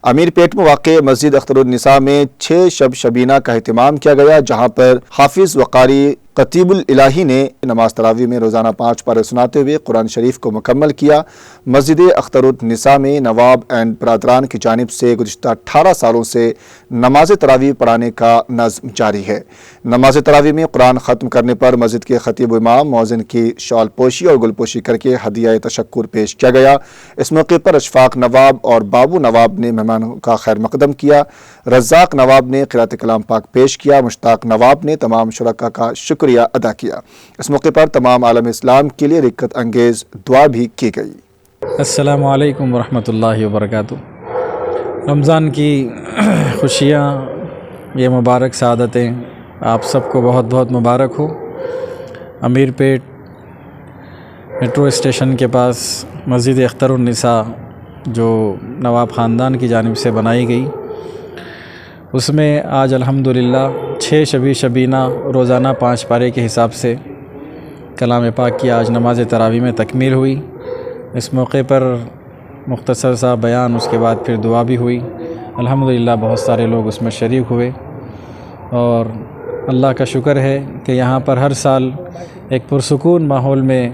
امیر پیٹ میں واقع مسجد اختر النساء میں 6 شب شبینہ کا اہتمام کیا گیا، جہاں پر حافظ وقاری قطیب الالہی نے نماز تراویح میں روزانہ 5 پارے سناتے ہوئے قرآن شریف کو مکمل کیا۔ مسجد اختر النساء میں نواب اینڈ برادران کی جانب سے گزشتہ 18 سالوں سے نماز تراویح پڑھانے کا نظم جاری ہے۔ نماز تراویح میں قرآن ختم کرنے پر مسجد کے خطیب امام مؤذن کی شال پوشی اور گل پوشی کر کے ہدیہ تشکر پیش کیا گیا۔ اس موقع پر اشفاق نواب اور بابو نواب نے مہمانوں کا خیر مقدم کیا۔ رزاق نواب نے قرأت کلام پاک پیش کیا۔ مشتاق نواب نے تمام شرکاء کا شکریہ ادا کیا۔ اس موقع پر تمام عالم اسلام کے لیے رکت انگیز دعا بھی کی گئی۔ السلام علیکم ورحمۃ اللہ وبرکاتہ۔ رمضان کی خوشیاں، یہ مبارک سعادتیں آپ سب کو بہت بہت مبارک ہو۔ امیر پیٹ میٹرو اسٹیشن کے پاس مسجد اختر النساء جو نواب خاندان کی جانب سے بنائی گئی، اس میں آج الحمدللہ 6 شبی شبینہ روزانہ 5 پارے کے حساب سے کلام پاک کی آج نماز تراویح میں تکمیل ہوئی۔ اس موقع پر مختصر سا بیان، اس کے بعد پھر دعا بھی ہوئی۔ الحمدللہ بہت سارے لوگ اس میں شریک ہوئے، اور اللہ کا شکر ہے کہ یہاں پر ہر سال ایک پرسکون ماحول میں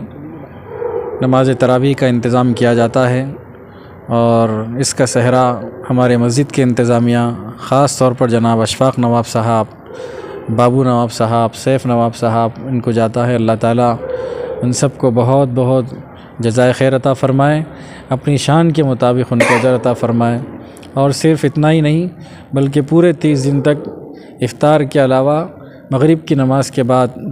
نماز تراویح کا انتظام کیا جاتا ہے، اور اس کا سہرا ہمارے مسجد کے انتظامیہ، خاص طور پر جناب اشفاق نواب صاحب، بابو نواب صاحب، سیف نواب صاحب، ان کو جاتا ہے۔ اللہ تعالیٰ ان سب کو بہت بہت جزائے خیر عطا فرمائے، اپنی شان کے مطابق ان کو اجر عطا فرمائے۔ اور صرف اتنا ہی نہیں بلکہ پورے 30 دن تک افطار کے علاوہ مغرب کی نماز کے بعد